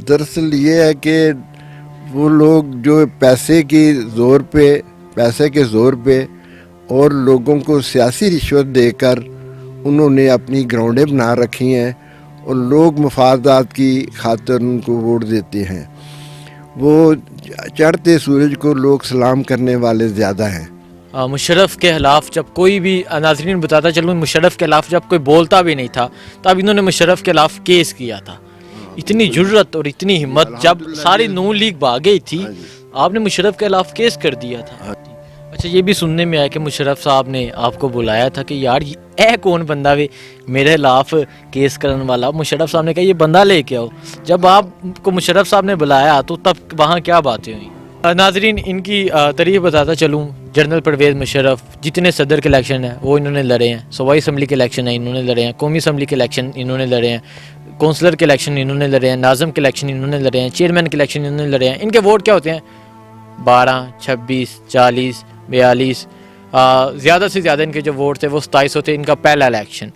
دراصل یہ ہے کہ وہ لوگ جو پیسے کے زور پہ اور لوگوں کو سیاسی رشوت دے کر انہوں نے اپنی گراؤنڈیں بنا رکھی ہیں اور لوگ مفادات کی خاطر ان کو ووٹ دیتے ہیں. وہ چڑھتے سورج کو لوگ سلام کرنے والے زیادہ ہیں. مشرف کے خلاف جب کوئی بھی، ناظرین بتاتا چلوں، مشرف کے خلاف جب کوئی بولتا بھی نہیں تھا تب انہوں نے مشرف کے خلاف کیس کیا تھا. اتنی جرت اور اتنی ہمت، جب ساری نون لیگ بھاگ گئی تھی آپ نے مشرف کے خلاف کیس کر دیا تھا. اچھا، یہ بھی سننے میں آیا کہ مشرف صاحب نے آپ کو بلایا تھا کہ یار اے کون بندہ وے میرے خلاف کیس کرنے والا. مشرف صاحب نے کہا یہ بندہ لے کے آؤ. جب آپ کو مشرف صاحب نے بلایا تو تب وہاں کیا باتیں ہوئیں؟ ناظرین، ان کی تاریخ بتاتا چلوں. جنرل پرویز مشرف جتنے صدر کے الیکشن ہیں وہ انہوں نے لڑے ہیں، صوبائی اسمبلی کے الیکشن ہیں انہوں نے لڑے ہیں، قومی اسمبلی کے الیکشن انہوں نے لڑے ہیں، کونسلر کے الیکشن انہوں نے لڑے ہیں، ناظم کے الیکشن انہوں نے لڑے ہیں، چیئرمین کے الیکشن انہوں نے لڑے ہیں. ان کے ووٹ کیا ہوتے ہیں؟ 12، 26، 40، 42. زیادہ سے زیادہ ان کے جو ووٹ تھے وہ 2700 تھے. ان کا پہلا الیکشن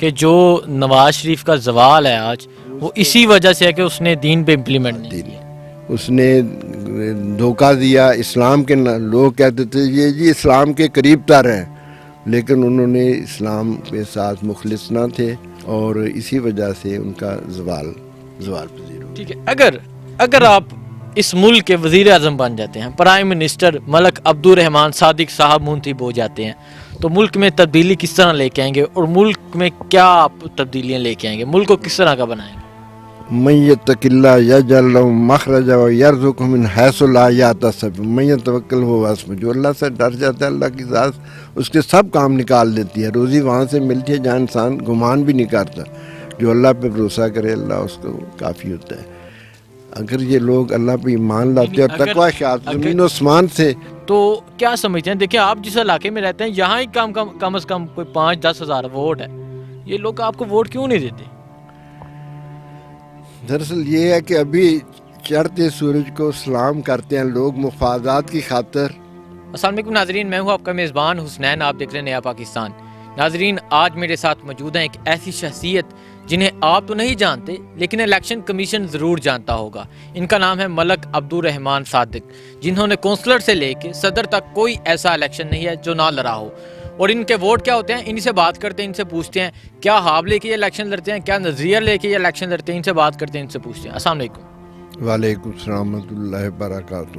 کہ جو نواز شریف کا زوال ہے آج، وہ اسی وجہ سے ہے کہ اس نے دین پہ امپلیمنٹ نہیں کیا. اس نے دھوکہ دیا. اسلام کے لوگ کہتے تھے یہ جی اسلام کے قریب تر ہیں، لیکن انہوں نے اسلام کے ساتھ مخلص نہ تھے اور اسی وجہ سے ان کا زوال پذیر ہو. ٹھیک ہے، اگر آپ اس ملک کے وزیر اعظم بن جاتے ہیں، پرائم منسٹر ملک عبد الرحمان صادق صاحب منتخب ہو جاتے ہیں، تو ملک میں تبدیلی کس طرح لے کے آئیں گے اور ملک میں کیا آپ تبدیلیاں لے کے آئیں گے؟ ملک کو کس طرح کا بنائیں گے؟ من یتق اللہ یجعل لہ مخرجا ویرزقہ من حیث لا یحتسب من یتوکل فہو حسبہ. جو اللہ سے ڈر جاتا ہے اللہ کی ذات اس کے سب کام نکال دیتی ہے. روزی وہاں سے ملتی ہے جہاں انسان گمان بھی نہیں کرتا. جو اللہ پہ بھروسہ کرے اللہ اس کو کافی ہوتا ہے. اگر یہ لوگ اللہ پہ ایمان لاتے اور تقوی اختیار زمین و آسمان سے، تو کیا سمجھتے ہیں؟ دیکھیں آپ جس علاقے میں رہتے ہیں یہاں ہی کم از کم کوئی 5-10 ہزار ووٹ ہے. یہ لوگ آپ کو ووٹ کیوں نہیں دیتے؟ دراصل یہ ہے کہ ابھی چڑھتے سورج کو سلام کرتے ہیں لوگ مفادات کی خاطر. السلام علیکم ناظرین، میں ہوں آپ کا میزبان حسنین، آپ دیکھ رہے ہیں نیا پاکستان. ناظرین، آج میرے ساتھ موجود ہیں ایک ایسی شخصیت جنہیں آپ تو نہیں جانتے لیکن الیکشن کمیشن ضرور جانتا ہوگا. ان کا نام ہے ملک عبد الرحمان صادق، جنہوں نے کونسلر سے لے کے صدر تک کوئی ایسا الیکشن نہیں ہے جو نہ لڑا ہو. اور ان کے ووٹ کیا ہوتے ہیں؟ ان سے بات کرتے ہیں، ان سے پوچھتے ہیں کیا خواب لے کے یہ الیکشن لڑتے ہیں، کیا نظریہ لے کے یہ الیکشن لڑتے ہیں. ان سے بات کرتے ہیں، ان سے پوچھتے ہیں. السلام علیکم. وعلیکم السلام ورحمۃ اللہ وبرکاتہ.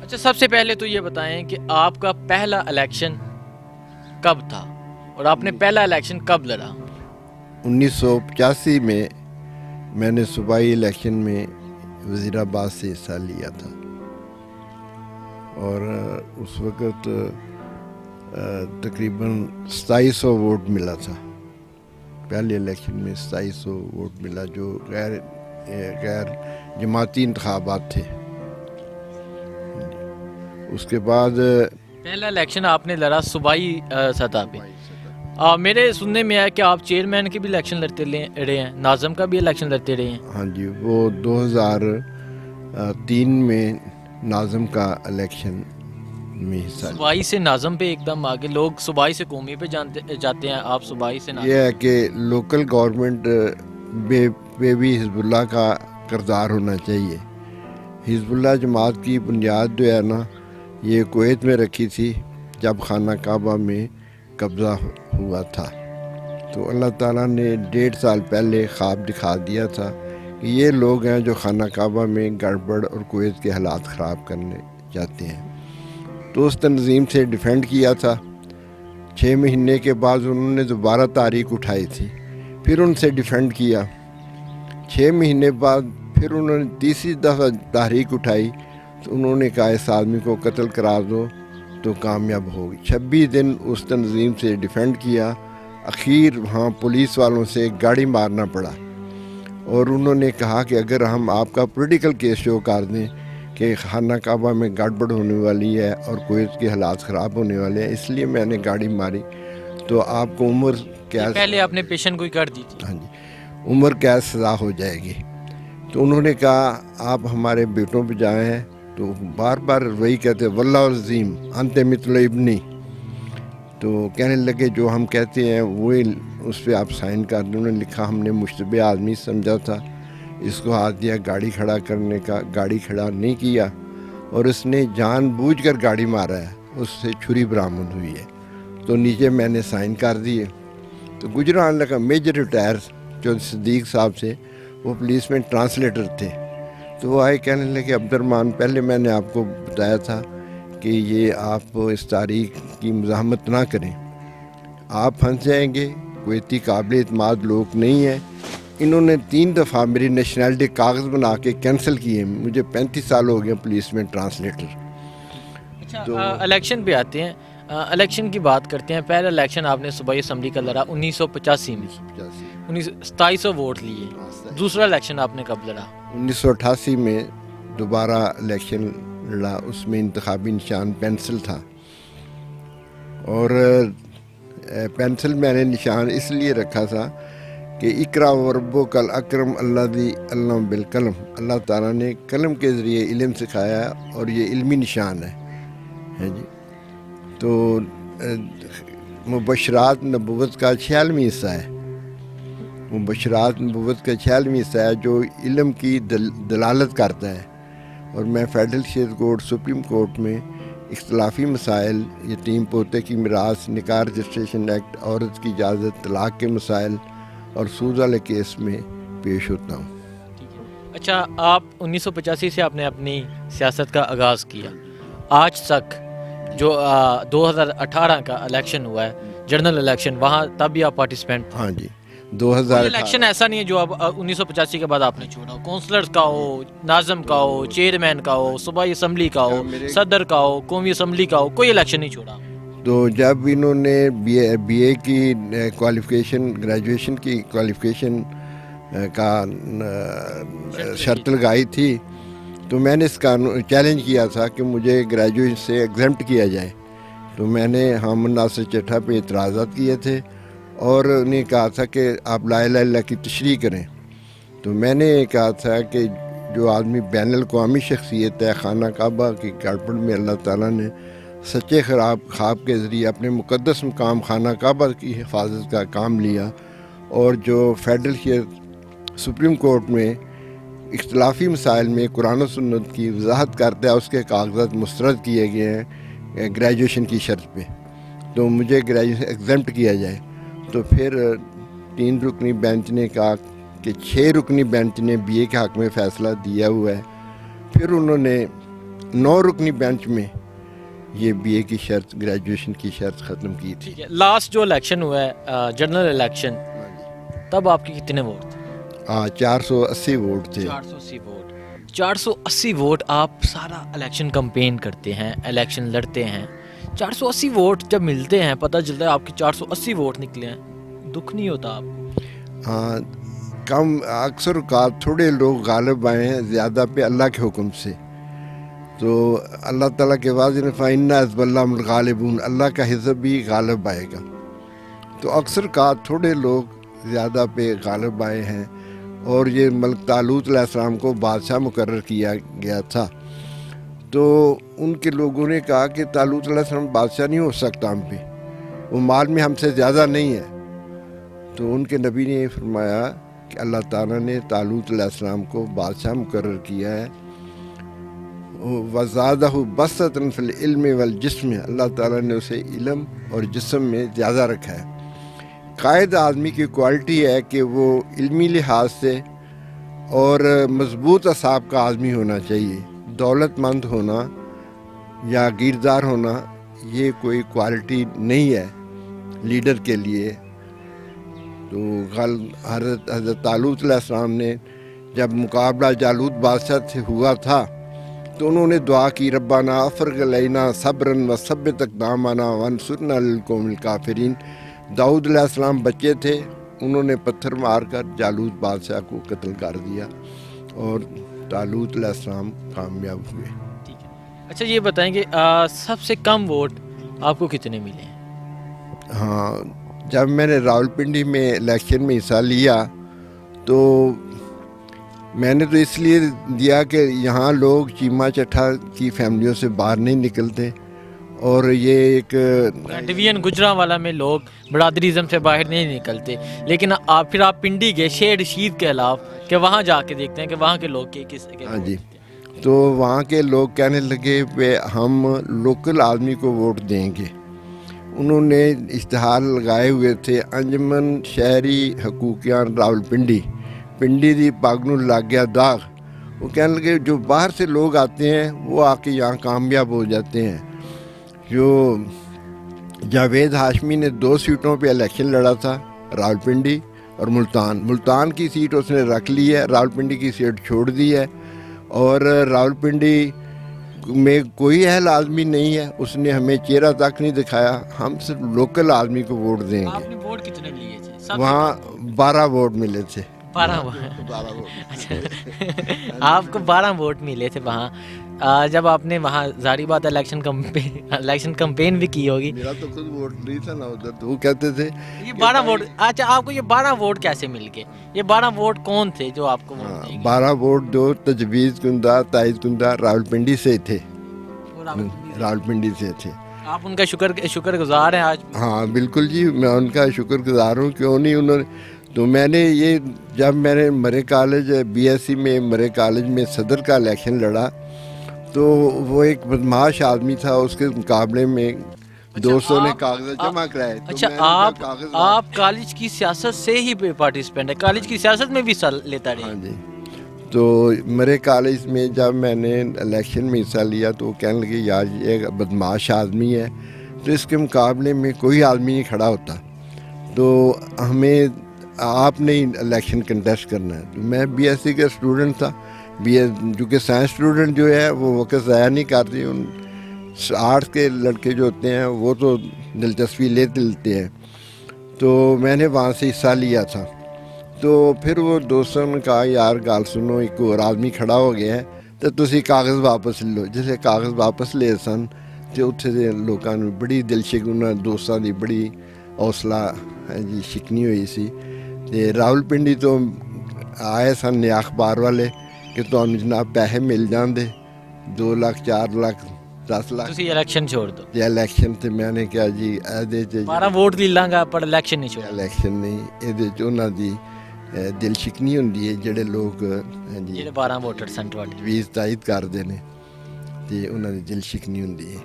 اچھا، سب سے پہلے تو یہ بتائیں کہ آپ کا پہلا الیکشن کب تھا اور آپ نے پہلا الیکشن کب لڑا؟ 1985 میں نے صوبائی الیکشن میں وزیر آباد سے حصہ لیا تھا اور اس وقت تقریباً 2700 ووٹ ملا تھا. پہلے الیکشن میں 2700 ووٹ ملا جو غیر جماعتی انتخابات تھے. اس کے بعد پہلا الیکشن آپ نے لڑا صوبائی سطح پہ. میرے سننے میں آیا کہ آپ چیئرمین کے بھی الیکشن لڑتے رہے ہیں، ناظم کا بھی الیکشن لڑتے رہے ہیں. ہاں جی، وہ 2003 میں ناظم کا الیکشن میں حصہ. صوبائی سے ناظم پہ ایک دم آگے، لوگ صوبائی سے قومی پہ جاتے ہیں، آپ صوبائی سے ناظم. یہ ہے کہ لوکل گورنمنٹ پہ بھی حزب اللہ کا کردار ہونا چاہیے. حزب اللہ جماعت کی بنیاد جو ہے نا یہ کویت میں رکھی تھی جب خانہ کعبہ میں قبضہ ہوا تھا. تو اللہ تعالیٰ نے 1.5 سال پہلے خواب دکھا دیا تھا کہ یہ لوگ ہیں جو خانہ کعبہ میں گڑبڑ اور کویت کے حالات خراب کرنے چاہتے ہیں. تو اس تنظیم سے ڈیفینڈ کیا تھا. 6 مہینے کے بعد انہوں نے دوبارہ تحریک اٹھائی تھی، پھر ان سے ڈیفینڈ کیا. 6 مہینے بعد پھر انہوں نے تیسری دفعہ تحریک اٹھائی تو انہوں نے کہا اس آدمی کو قتل قرار دو تو کامیاب ہوگی. 26 دن اس تنظیم سے ڈیفینڈ کیا. اخیر وہاں پولیس والوں سے گاڑی مارنا پڑا اور انہوں نے کہا کہ اگر ہم آپ کا پولیٹیکل کیس شو کر دیں کہ خانہ کعبہ میں گڑبڑ ہونے والی ہے اور کویت کے حالات خراب ہونے والے ہیں اس لیے میں نے گاڑی ماری تو آپ کو عمر قید، پہلے آپ نے پیشن گوئی کر دی تھی. ہاں جی، عمر قید سزا ہو جائے گی. تو انہوں نے کہا آپ ہمارے بیٹوں پہ جائیں ہیں تو بار بار وہی کہتے واللہ العظیم انت مثل ابنی. تو کہنے لگے جو ہم کہتے ہیں وہی اس پہ آپ سائن کر دیں. انہوں نے لکھا ہم نے مشتبہ آدمی سمجھا تھا اس کو ہاتھ دیا گاڑی کھڑا کرنے کا، گاڑی کھڑا نہیں کیا اور اس نے جان بوجھ کر گاڑی مارا ہے، اس سے چھری برآمد ہوئی ہے۔ تو نیچے میں نے سائن کر دیے۔ تو گجران اللہ کا میجر ریٹائر جو صدیق صاحب سے، وہ پولیس میں ٹرانسلیٹر تھے، تو وہ آئے کہنے لگے عبد الرحمن پہلے میں نے آپ کو بتایا تھا کہ یہ آپ اس تاریخ کی مزاحمت نہ کریں، آپ پھنس جائیں گے، کوئی اتنی قابل اعتماد لوگ نہیں ہیں۔ انہوں نے 3 دفعہ میری نیشنلٹی کاغذ بنا کے کینسل کیے۔ مجھے 35 سال ہو گئے پولیس میں ٹرانسلیٹر۔ اچھا الیکشن پہ آتے ہیں، الیکشن کی بات کرتے ہیں۔ پہلا الیکشن آپ نے صوبائی اسمبلی کا لڑا 1985 میں، 2700 ووٹ لیے۔ دوسرا الیکشن آپ نے کب لڑا؟ 1988 میں دوبارہ الیکشن لڑا، اس میں انتخابی نشان پینسل تھا، اور پینسل میں نے نشان اس لیے رکھا تھا کہ اقرا وربک الاکرم الذی علم بالقلم، اللہ تعالیٰ نے قلم کے ذریعے علم سکھایا اور یہ علمی نشان ہے جی۔ تو مبشرات نبوت کا 46ویں حصہ ہے، مبشرات نبوت کا 46ویں حصہ ہے جو علم کی دلالت کرتا ہے۔ اور میں federal share court supreme court میں اختلافی مسائل، یتیم پوتے کی میراث، نکاح رجسٹریشن ایکٹ، عورت کی اجازت، طلاق کے مسائل اور سود والے کیس میں پیش ہوتا ہوں۔ اچھا، آپ 1985 سے آپ نے اپنی سیاست کا آغاز کیا، آج تک جو 2018 کا الیکشن ہوا ہے، جنرل الیکشن، وہاں تب بھی آپ پارٹیسپینٹ تھے؟ ہاں جی، 2000 الیکشن ایسا نہیں ہے جو اب 1985 کے بعد آپ نے چھوڑا ہو، کونسلرز کا ہو، ناظم کا ہو، چیئرمین کا ہو، صوبائی اسمبلی کا ہو، صدر کا ہو، قومی اسمبلی کا ہو، کوئی الیکشن نہیں چھوڑا؟ تو جب انہوں نے بی اے کی کوالیفیکیشن، گریجویشن کی کوالیفیکیشن کا شرط لگائی تھی، تو میں نے اس کا چیلنج کیا تھا کہ مجھے گریجویشن سے ایگزمپٹ کیا جائے۔ تو میں نے حامد ناصر چٹھا پہ اعتراضات کیے تھے اور انہیں کہا تھا کہ آپ لا الہ الا اللہ کی تشریح کریں۔ تو میں نے یہ کہا تھا کہ جو آدمی بین الاقوامی شخصیت ہے، خانہ کعبہ کی گڑبڑ میں اللہ تعالیٰ نے سچے خواب کے ذریعے اپنے مقدس مقام خانہ کعبہ کی حفاظت کا کام لیا، اور جو فیڈرل سپریم کورٹ میں اختلافی مسائل میں قرآن و سنت کی وضاحت کرتا ہے، اس کے کاغذات مسترد کیے گئے ہیں گریجویشن کی شرط پہ، تو مجھے گریجویشن ایگزمپٹ کیا جائے۔ تو پھر 3 رکنی بینچ نے کہا کہ 6 رکنی بینچ نے بی اے کے حق میں فیصلہ دیا ہوا ہے، پھر انہوں نے 9 رکنی بینچ میں یہ بی اے کی شرط، گریجویشن کی شرط ختم کی تھی۔ لاسٹ جو الیکشن ہوا ہے جنرل الیکشن، تب آپ کے کتنے ووٹ تھے؟ 480 ووٹ تھے۔ 480 ووٹ، 480 ووٹ، آپ سارا الیکشن کمپین کرتے ہیں، الیکشن لڑتے ہیں، 480 ووٹ جب ملتے ہیں، پتہ چلتا ہے آپ کے 480 ووٹ نکلے ہیں، دکھ نہیں ہوتا آپ؟ ہاں، کم اکثر اوقات تھوڑے لوگ غالب آئے ہیں زیادہ پہ اللہ کے حکم سے، تو اللہ تعالیٰ کے واضح فَإِنَّ حِزْبَ اللَّهِ هُمُ الْغَالِبُونَ، اللہ کا حزب بھی غالب آئے گا۔ تو اکثر اوقات تھوڑے لوگ زیادہ پہ غالب آئے ہیں، اور یہ ملک طالوت علیہ السلام کو بادشاہ مقرر کیا گیا تھا، تو ان کے لوگوں نے کہا کہ طالوت علیہ السلام بادشاہ نہیں ہو سکتا ہم پہ، وہ مال میں ہم سے زیادہ نہیں ہے۔ تو ان کے نبی نے یہ فرمایا کہ اللہ تعالیٰ نے طالوت علیہ السلام کو بادشاہ مقرر کیا ہے، وَزَادَهُ بَسْطَةً فِي الْعِلْمِ وَالْجِسْمِ، اللہ تعالیٰ نے اسے علم اور جسم میں زیادہ رکھا ہے۔ قائد آدمی کی کوالٹی ہے کہ وہ علمی لحاظ سے اور مضبوط اعصاب کا آدمی ہونا چاہیے، دولت مند ہونا یا گیردار ہونا یہ کوئی کوالٹی نہیں ہے لیڈر کے لیے۔ تو حضرت طالوت علیہ السلام نے جب مقابلہ جالوت بادشاہ سے ہوا تھا، تو انہوں نے دعا کی ربنا افرغ علینا صبرا وثبت اقدامنا وانصرنا علی القوم الکافرین۔ داؤد علیہ السلام بچے تھے، انہوں نے پتھر مار کر جالوت بادشاہ کو قتل کر دیا، اور طالوت علیہ السلام کامیاب ہوئے۔ اچھا یہ بتائیں کہ سب سے کم ووٹ آپ کو کتنے ملے ہیں؟ ہاں، جب میں نے راولپنڈی میں الیکشن میں حصہ لیا تو میں نے تو اس لیے دیا کہ یہاں لوگ چیمہ چٹھا کی فیملیوں سے باہر نہیں نکلتے، اور یہ ایک ڈویژن گجرانوالہ میں لوگ برادریزم سے باہر نہیں نکلتے، لیکن آپ پنڈی کے شیر رشید کے خلاف کہ وہاں جا کے دیکھتے ہیں کہ وہاں کے لوگ کس ہاں جی، تو وہاں کے لوگ کہنے لگے کہ ہم لوکل آدمی کو ووٹ دیں گے. انہوں نے اشتہار لگائے ہوئے تھے انجمن شہری حقوقیان راولپنڈی پنڈی دی پگ نوں لگ گیا داغ. وہ کہنے لگے جو باہر سے لوگ آتے ہیں وہ آ کے یہاں کامیاب ہو جاتے ہیں. جو جاوید ہاشمی نے 2 سیٹوں پہ الیکشن لڑا تھا، راولپنڈی اور ملتان کی سیٹ اس نے رکھ لی ہے، راولپنڈی کی سیٹ چھوڑ دی ہے. اور راولپنڈی میں کوئی اہل آدمی نہیں ہے، اس نے ہمیں چہرہ تک نہیں دکھایا. ہم صرف لوکل آدمی کو ووٹ دیں آپ گے. نے ووٹ کتنے لیے تھے؟ وہاں 12 ووٹ ملے تھے. 12 آپ کو 12 ووٹ ملے تھے وہاں. جب آپ نے وہاں ظاہری بات الیکشن کمپین بھی کی ہوگی. میرا تو خود ووٹ نہیں تھا نا ادھر، تو وہ کہتے تھے یہ 12 ووٹ، اچھا آپ کو یہ 12 ووٹ کیسے مل گئے؟ یہ 12 ووٹ کون تھے جو آپ کو ووٹ دیں گے؟ 12 ووٹ جو تجویز کندہ تائید کندہ راولپنڈی سے تھے. راولپنڈی سے تھے. آپ ان کا شکر گزار ہیں آج؟ ہاں بالکل جی، میں ان کا شکر گزار ہوں. کیوں نہیں، انہوں نے تو میں نے یہ جب میں نے مرے کالج BSc میں مرے کالج میں صدر کا الیکشن لڑا تو وہ ایک بدماش آدمی تھا، اس کے مقابلے میں 200 نے کاغذ جمع کرائے. اچھا آپ کالج کی سیاست سے ہی پارٹیسپینٹ ہے، کالج کی سیاست میں بھی حصہ لیتا رہے؟ ہاں جی. تو مرے کالج میں جب میں نے الیکشن میں حصہ لیا تو وہ کہنے لگے یار یہ بدماش آدمی ہے، تو اس کے مقابلے میں کوئی آدمی نہیں کھڑا ہوتا، تو ہمیں آپ نے الیکشن کنٹیسٹ کرنا ہے. تو میں BSc کا اسٹوڈنٹ تھا. جو کہ سائنس اسٹوڈنٹ جو ہے وہ وقت ضائع نہیں کرتے. ان آرٹس کے لڑکے جو ہوتے ہیں وہ تو دلچسپی لیتے ہیں. تو میں نے وہاں سے حصہ لیا تھا. تو پھر وہ دوستوں نے کہا یار گال سنو، ایک اور آدمی کھڑا ہو گیا ہے تو تسی کاغذ واپس لو. جیسے کاغذ واپس لے سن تو اتنے دے لوگوں نے بڑی دلشکنی، دوستوں کی بڑی حوصلہ جی شکنی ہوئی سی. تے راولپنڈی تو آئے سن نیا اخبار والے کہ تمہیں جناب پیسے مل جاندے 2 لاکھ 4 لاکھ 10 لاکھ. تسی الیکشن چھوڑ دو. الیکشن تے میں نے کہا جی ایدے 12 ووٹ لے لاں پر الیکشن نہیں چھوڑ. الیکشن نہیں، ایدے انہاں دی دل شکنی ہوندی ہے جڑے لوگ جی جڑے 12 ووٹر سن تواڈے تجویز تائید کردے نے تے انہاں دی دل شکنی ہوندی ہے.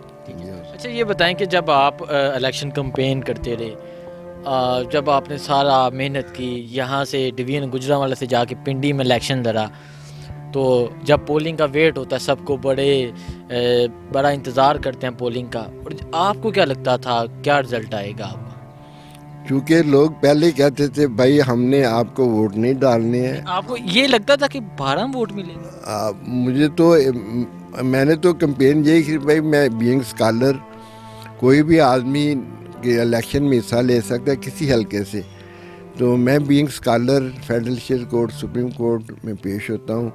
اچھا یہ بتائیں کہ جب آپ الیکشن کمپین کرتے رہے، جب آپ نے سارا محنت کی، یہاں سے ڈویژن گجرانوالہ سے جا کے پنڈی میں الیکشن لڑا، تو جب پولنگ کا ویٹ ہوتا ہے سب کو بڑا انتظار کرتے ہیں پولنگ کا، اور آپ کو کیا لگتا تھا کیا رزلٹ آئے گا آپ کا؟ چونکہ لوگ پہلے کہتے تھے بھائی ہم نے آپ کو ووٹ نہیں ڈالنے ہیں. آپ کو یہ لگتا تھا کہ 12 ووٹ ملیں گے؟ مجھے تو میں نے تو کمپین یہی کی بھائی میں بینگ اسکالر کوئی بھی آدمی کے الیکشن میں حصہ لے سکتا ہے کسی حلقے سے. تو میں being scholar federal court supreme court میں پیش ہوتا ہوں.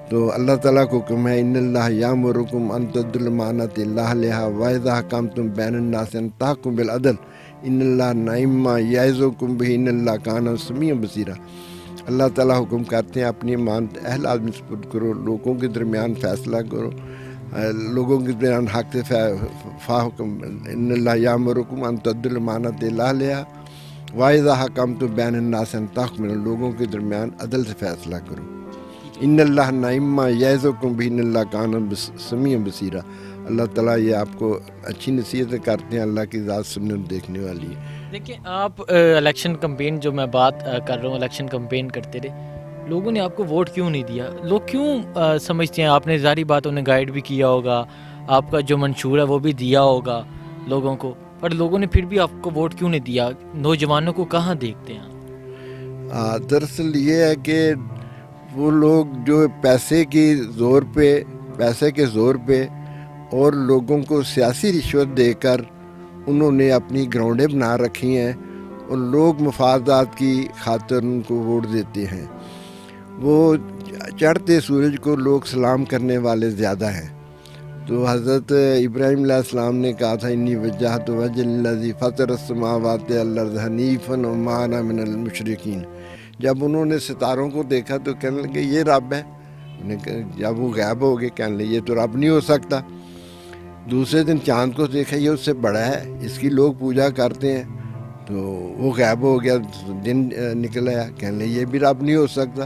تو اللہ تعالیٰ کو حکم ہے ان اللہ یامرکم ان تؤدوا الامانات الی اہلھا واذا حکمتم بین الناس ان تحکموا بالعدل ان اللہ نعم ما یعظکم بہ ان اللہ کان سمیعا بصیرا. اللہ تعالیٰ حکم کرتے ہیں اپنی امانت اہل آدمی سپرد کرو، لوگوں کے درمیان فیصلہ کرو، لوگوں کے درمیان حق سے حکم. ان اللہ یامرکم ان تؤدوا الامانات الی اہلھا واذا حکمتم بین الناس ان تحکموا، لوگوں کے درمیان عدل سے فیصلہ کرو. ان اللہ نعم ما یعظکم بہ ان اللہ کان سمیعا بصیرا. اللہ تعالیٰ یہ آپ کو اچھی نصیحتیں کرتے ہیں، اللہ کی ذات سننے اور دیکھنے والی ہے. دیکھیں آپ الیکشن کمپین جو میں بات کر رہا ہوں، الیکشن کمپین کرتے رہے، لوگوں نے آپ کو ووٹ کیوں نہیں دیا؟ لوگ کیوں سمجھتے ہیں؟ آپ نے ظاہری بات انہیں گائیڈ بھی کیا ہوگا، آپ کا جو منشور ہے وہ بھی دیا ہوگا لوگوں کو، پر لوگوں نے پھر بھی آپ کو ووٹ کیوں نہیں دیا؟ نوجوانوں کو کہاں دیکھتے ہیں؟ دراصل یہ ہے کہ وہ لوگ جو پیسے کے زور پہ اور لوگوں کو سیاسی رشوت دے کر انہوں نے اپنی گراؤنڈیں بنا رکھی ہیں اور لوگ مفادات کی خاطر ان کو ووٹ دیتے ہیں. وہ چڑھتے سورج کو لوگ سلام کرنے والے زیادہ ہیں. تو حضرت ابراہیم علیہ السلام نے کہا تھا انی وجہت وجہ للذی فطر السماوات والارض حنیفا وما انا من المشرکین. جب انہوں نے ستاروں کو دیکھا تو کہنے لگے یہ رب ہے. جب وہ غائب ہو گئے کہنے لگے یہ تو رب نہیں ہو سکتا. دوسرے دن چاند کو دیکھا یہ اس سے بڑا ہے، اس کی لوگ پوجا کرتے ہیں. تو وہ غائب ہو گیا، دن نکل آیا، کہنے لگے یہ بھی رب نہیں ہو سکتا.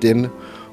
3।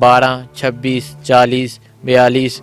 12, 26, 40, 42,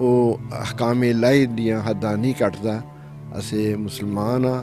ਉਹ ਅਹਕਾਮ ਇਲਾਹੀ ਦੀਆਂ ਹੱਦਾਂ ਨਹੀਂ ਕੱਟਦਾ। ਅਸੀਂ ਮੁਸਲਮਾਨ ਹਾਂ,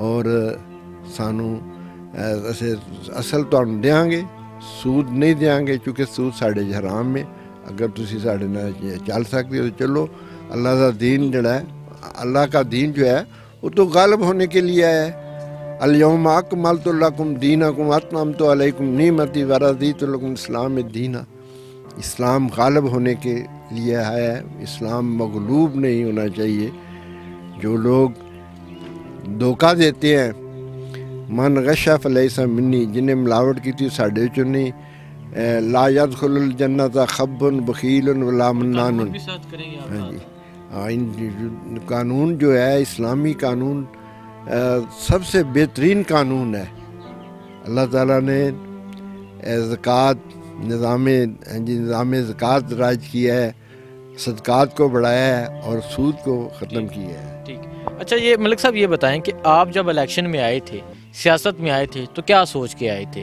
ਔਰ ਸਾਨੂੰ ਅਸੀਂ ਅਸਲ ਤੁਹਾਨੂੰ ਦਿਆਂਗੇ, ਸੂਦ ਨਹੀਂ ਦਿਆਂਗੇ, ਕਿਉਂਕਿ ਸੂਦ ਸਾਡੇ 'ਚ ਹਰਾਮ ਹੈ। ਅਗਰ ਤੁਸੀਂ ਸਾਡੇ ਨਾਲ ਚੱਲ ਸਕਦੇ ਹੋ تو چلو۔ اللہ کا دین جڑا ہے، اللہ کا دین جو ہے وہ تو غالب ہونے کے لیے ہے۔ الیوم اکملت لکم دینکم واتممت علیکم نعمتی ورضیت لکم اسلام دینا۔ اسلام غالب ہونے کے لیے ہے، اسلام مغلوب نہیں ہونا چاہیے۔ جو لوگ دھوکہ دیتے ہیں، من غش فلیس منی، جنہیں ملاوٹ کی تھی ساڈے وچوں نہیں، لا يدخل الجنت خب بخیل ولا منان۔ ہاں جی، قانون جو ہے اسلامی قانون سب سے بہترین قانون ہے۔ اللہ تعالیٰ نے زکوٰۃ نظام زکوٰۃ رائج کیا ہے، صدقات کو بڑھایا ہے اور سود کو ختم کیا ہے۔ ٹھیک۔ اچھا یہ ملک صاحب یہ بتائیں کہ آپ جب الیکشن میں آئے تھے، سیاست میں آئے تھے، تو کیا سوچ کے آئے تھے؟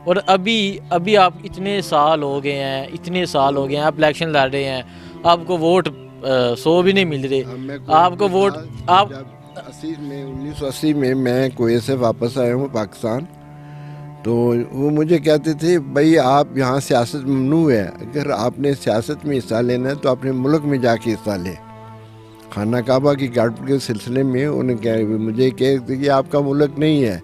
اور ابھی آپ اتنے سال ہو گئے ہیں، آپ الیکشن لڑ رہے ہیں، آپ کو ووٹ 100 بھی نہیں مل رہے، آپ کو ووٹ آپ 1980 میں کویت سے واپس آیا ہوں پاکستان، تو وہ مجھے کہتے تھے بھائی آپ یہاں سیاست ممنوع ہے، اگر آپ نے سیاست میں حصہ لینا ہے تو اپنے ملک میں جا کے حصہ لیں۔ خانہ کعبہ کی گاڑ کے سلسلے میں مجھے کہتے کہ آپ کا ملک نہیں ہے،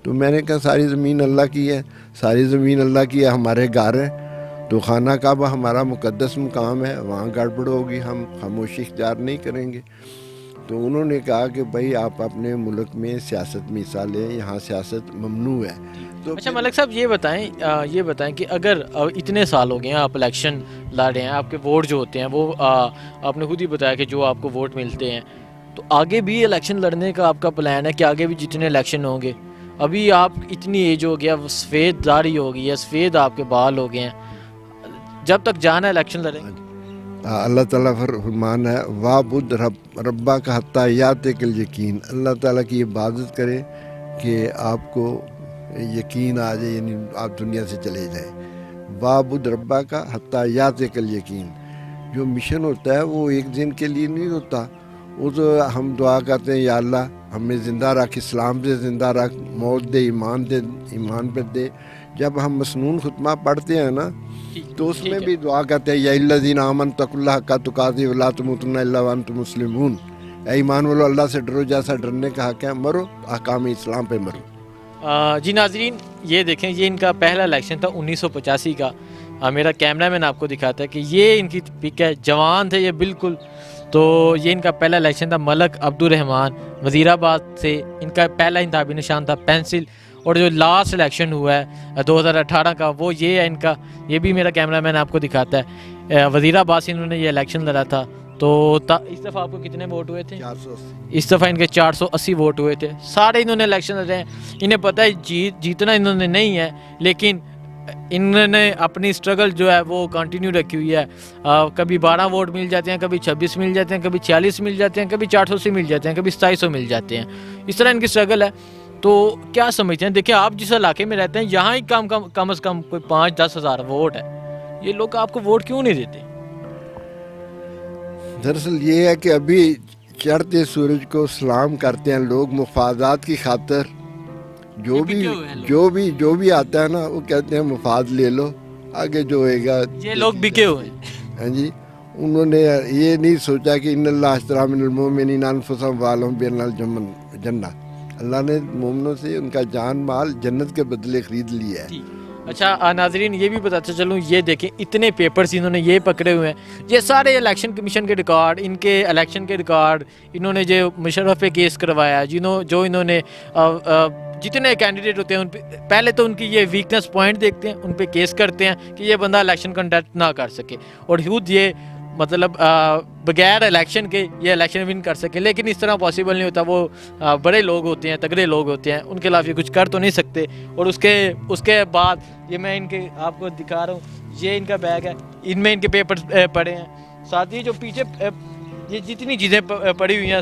تو میں نے کہا ساری زمین اللہ کی ہے، ساری زمین اللہ کی ہے، ہمارے گھر ہیں، تو خانہ کعبہ ہمارا مقدس مقام ہے، وہاں گڑبڑ ہوگی، ہم خاموشی اختیار نہیں کریں گے۔ تو انہوں نے کہا کہ بھائی آپ اپنے ملک میں سیاست میں حصہ لیں، یہاں سیاست ممنوع ہے۔ تو اچھا ملک صاحب یہ بتائیں کہ اگر اتنے سال ہو گئے ہیں آپ الیکشن لڑ رہے ہیں، آپ کے ووٹ جو ہوتے ہیں وہ آپ نے خود ہی بتایا کہ جو آپ کو ووٹ ملتے ہیں، تو آگے بھی الیکشن لڑنے کا آپ کا پلان ہے کہ آگے بھی جتنے الیکشن ہوں گے؟ ابھی آپ اتنی ایج ہو گیا، سفید داڑھی ہو گئی ہے، سفید آپ کے بال ہو گئے ہیں، جب تک جانا ہے الیکشن لڑیں گے؟ اللہ تعالیٰ فرمان ہے وَعْبُدْ رَبَّكَ حَتَّىٰ يَأْتِيَكَ الْيَقِينُ، اللہ تعالیٰ کی عبادت کرے کہ آپ کو یقین آ جائے، یعنی آپ دنیا سے چلے جائیں۔ وَعْبُدْ رَبَّكَ حَتَّىٰ يَأْتِيَكَ الْيَقِينُ، جو مشن ہوتا ہے وہ ایک دن کے لیے نہیں ہوتا، وہ تو ہم دعا کرتے ہیں یا اللہ ہمیں زندہ رکھ، اسلام سے زندہ رکھ، موت دے، ایمان پہ دے۔ جب ہم مسنون خطبہ پڑھتے ہیں نا تو اس میں بھی دعا کرتے ہیں یا الذین آمنوا اتقوا اللہ حق تقاته ولا تموتن الا وانتم مسلمون، اے ایمان والو اللہ سے ڈرو جیسا ڈرنے کا حق ہے، مرو احکام اسلام پہ مرو۔ جی ناظرین یہ دیکھیں، یہ ان کا پہلا الیکشن تھا 1985 کا۔ میرا کیمرہ مین آپ کو دکھاتا ہے کہ یہ ان کی پک ہے، جوان تھے یہ بالکل۔ تو یہ ان کا پہلا الیکشن تھا، ملک عبدالرحمان وزیر آباد سے، ان کا پہلا انتخابی نشان تھا پینسل۔ اور جو لاسٹ الیکشن ہوا ہے 2018 کا وہ یہ ہے ان کا، یہ بھی میرا کیمرہ مین آپ کو دکھاتا ہے، وزیر آباد سے انہوں نے یہ الیکشن لڑا تھا۔ تو اس دفعہ آپ کو کتنے ووٹ ہوئے تھے؟ 480۔ اس دفعہ ان کے 480 ووٹ ہوئے تھے۔ سارے انہوں نے الیکشن لڑے ہیں، انہیں پتہ ہے جیتنا انہوں نے نہیں ہے، لیکن انہوں نے اپنی اسٹرگل جو ہے وہ کنٹینیو رکھی ہوئی ہے۔ کبھی 12 ووٹ مل جاتے ہیں، کبھی 26 مل جاتے ہیں، کبھی 46 مل جاتے ہیں، کبھی 480 مل جاتے ہیں، کبھی 2700 مل جاتے ہیں، اس طرح ان کی اسٹرگل ہے۔ تو کیا سمجھتے ہیں؟ دیکھیں آپ جس علاقے میں رہتے ہیں یہاں ہی کم از کم کوئی 5-10 ہزار ووٹ ہے، یہ لوگ آپ کو ووٹ کیوں نہیں دیتے؟ دراصل یہ ہے کہ ابھی چڑھتے سورج کو سلام کرتے ہیں لوگ مفادات کی خاطر، جو بھی آتا ہے نا وہ کہتے ہیں مفاد لے لو، آگے جو ہوئے گا۔ یہ لوگ بکے ہوئے ہیں۔ ہاں جی، انہوں نے یہ نہیں سوچا کہ ان اللہ اشتری من المؤمنین انفسهم واموالهم بان الجنہ، اللہ نے مومنوں سے ان کا جان مال جنت کے بدلے خرید لیا ہے۔ اچھا ناظرین یہ بھی بتاتا چلوں، یہ دیکھیں اتنے پیپرز انہوں نے یہ پکڑے ہوئے ہیں، یہ سارے الیکشن کمیشن کے ریکارڈ، ان کے الیکشن کے ریکارڈ، انہوں نے جو مشرف پہ کیس کروایا، جو انہوں نے جتنے کینڈیڈیٹ ہوتے ہیں ان پہ پہلے تو ان کی یہ ویکنس پوائنٹ دیکھتے ہیں، ان پہ کیس کرتے ہیں کہ یہ بندہ الیکشن کنڈکٹ نہ کر سکے، اور خود یہ مطلب بغیر الیکشن کے یہ الیکشن ون کر سکے، لیکن اس طرح پاسبل نہیں ہوتا۔ وہ بڑے لوگ ہوتے ہیں، تگڑے لوگ ہوتے ہیں، ان کے خلاف یہ کچھ کر تو نہیں سکتے۔ اور اس کے بعد یہ میں ان کے آپ کو دکھا رہا ہوں، یہ ان کا بیگ ہے، ان میں ان کے پیپر پڑے ہیں، ساتھ ہی جو پیچھے یہ جتنی چیزیں پڑی ہوئی ہیں